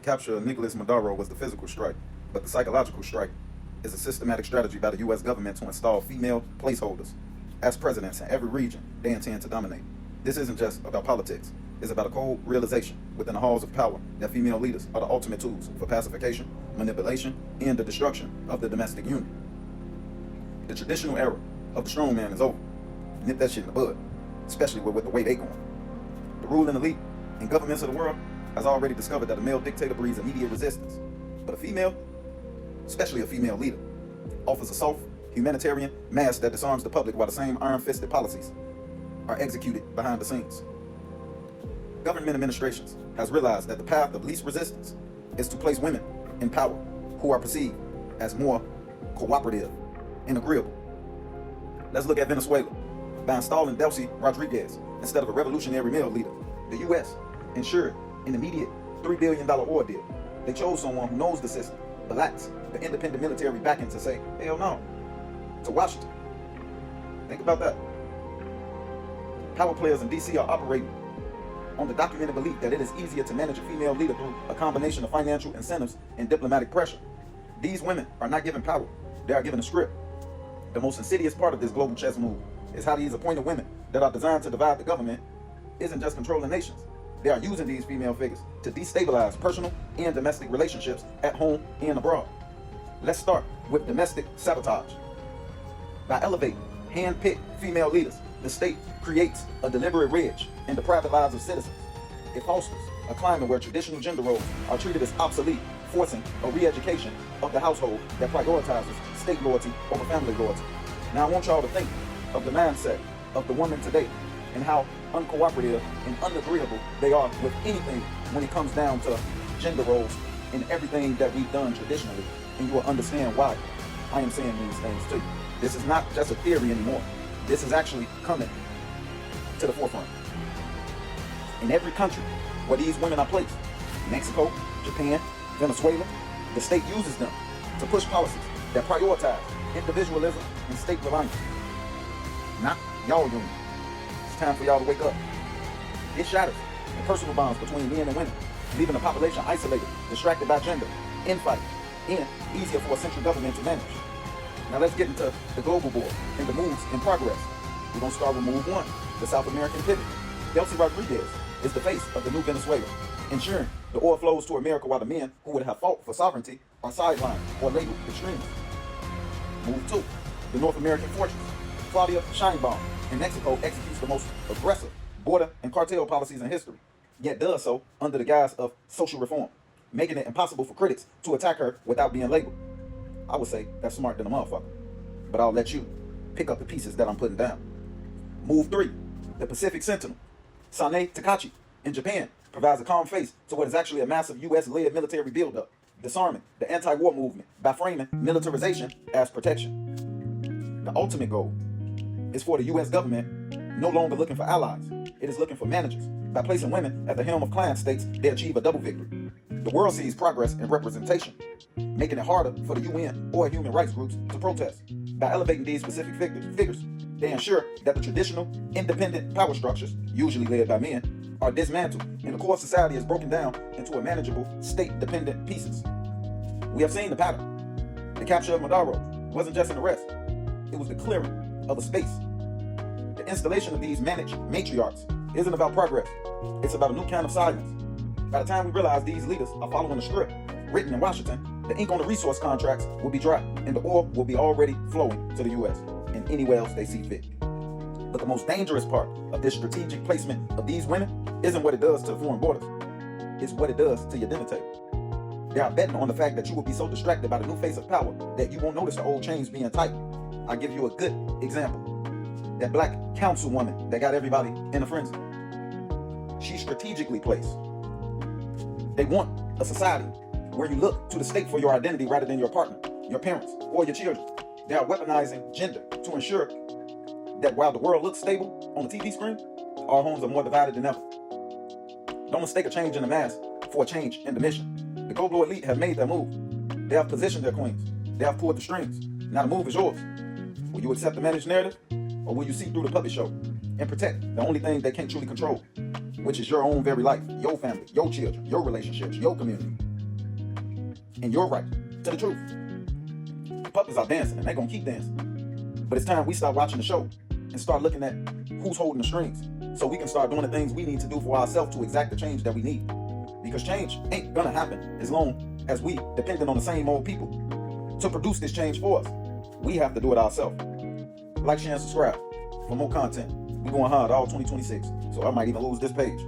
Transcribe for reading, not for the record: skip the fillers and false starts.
The capture of Nicolas Maduro was the physical strike, but the psychological strike is a systematic strategy by the U.S. government to install female placeholders as presidents in every region they intend to dominate. This isn't just about politics. It's about a cold realization within the halls of power that female leaders are the ultimate tools for pacification, manipulation, and the destruction of the domestic unit. The traditional era of the strongman is over. Nip that shit in the bud, especially with the way they going. The ruling elite and governments of the world has already discovered that a male dictator breeds immediate resistance. But a female, especially a female leader, offers a soft, humanitarian mask that disarms the public while the same iron-fisted policies are executed behind the scenes. Government administrations has realized that the path of least resistance is to place women in power who are perceived as more cooperative and agreeable. Let's look at Venezuela. By installing Delcy Rodriguez instead of a revolutionary male leader, the U.S. ensured an immediate $3 billion oil deal. They chose someone who knows the system, but lacks the independent military backing to say, hell no, to Washington. Think about that. Power players in D.C. are operating on the documented belief that it is easier to manage a female leader through a combination of financial incentives and diplomatic pressure. These women are not given power, they are given a script. The most insidious part of this global chess move is how these appointed women that are designed to divide the government isn't just controlling nations. They are using these female figures to destabilize personal and domestic relationships at home and abroad. Let's start with domestic sabotage. By elevating hand-picked female leaders, the state creates a deliberate ridge in the private lives of citizens. It fosters a climate where traditional gender roles are treated as obsolete, forcing a re-education of the household that prioritizes state loyalty over family loyalty. Now I want y'all to think of the mindset of the woman today and how uncooperative and unagreeable they are with anything when it comes down to gender roles and everything that we've done traditionally, and you will understand why I am saying these things to you. This is not just a theory anymore. This is actually coming to the forefront. In every country where these women are placed, Mexico, Japan, Venezuela, the state uses them to push policies that prioritize individualism and state reliance. Not y'all union. It's time for y'all to wake up. It shatters the personal bonds between men and women, leaving the population isolated, distracted by gender, infighting, and easier for a central government to manage. Now let's get into the global board and the moves in progress. We're going to start with move one, the South American pivot. Delcy Rodriguez is the face of the new Venezuela, ensuring the oil flows to America while the men who would have fought for sovereignty are sidelined or labeled extremists. Move two, the North American fortress. Claudia Sheinbaum in Mexico executes the most aggressive border and cartel policies in history, yet does so under the guise of social reform, making it impossible for critics to attack her without being labeled. I would say that's smart than a motherfucker, but I'll let you pick up the pieces that I'm putting down. Move three, the Pacific Sentinel. Sane Takachi in Japan provides a calm face to what is actually a massive U.S.-led military buildup, disarming the anti-war movement by framing militarization as protection. The ultimate goal is for the U.S. government no longer looking for allies. It is looking for managers. By placing women at the helm of client states, they achieve a double victory. The world sees progress in representation, making it harder for the UN or human rights groups to protest. By elevating these specific figures, they ensure that the traditional, independent power structures, usually led by men, are dismantled and the core society is broken down into a manageable, state-dependent pieces. We have seen the pattern. The capture of Maduro wasn't just an arrest. It was the clearing of a space. The installation of these managed matriarchs isn't about progress. It's about a new kind of silence. By the time we realize these leaders are following a script written in Washington, the ink on the resource contracts will be dry and the oil will be already flowing to the U.S. and anywhere else they see fit. But the most dangerous part of this strategic placement of these women isn't what it does to foreign borders. It's what it does to your dinner table. They are betting on the fact that you will be so distracted by the new face of power that you won't notice the old chains being tight. I'll give you a good example. That black councilwoman that got everybody in a frenzy. She's strategically placed. They want a society where you look to the state for your identity rather than your partner, your parents, or your children. They are weaponizing gender to ensure that while the world looks stable on the TV screen, our homes are more divided than ever. Don't mistake a change in the mass for a change in the mission. The global elite have made their move. They have positioned their queens. They have pulled the strings. Now the move is yours. Will you accept the managed narrative, or will you see through the puppet show and protect the only thing they can't truly control, which is your own very life, your family, your children, your relationships, your community? And you're right to the truth. Puppets are dancing and they're going to keep dancing. But it's time we start watching the show and start looking at who's holding the strings so we can start doing the things we need to do for ourselves to exact the change that we need. Because change ain't going to happen as long as we dependent on the same old people to produce this change for us. We have to do it ourselves. Like, share, and subscribe for more content. We're going hard all 2026, so I might even lose this page.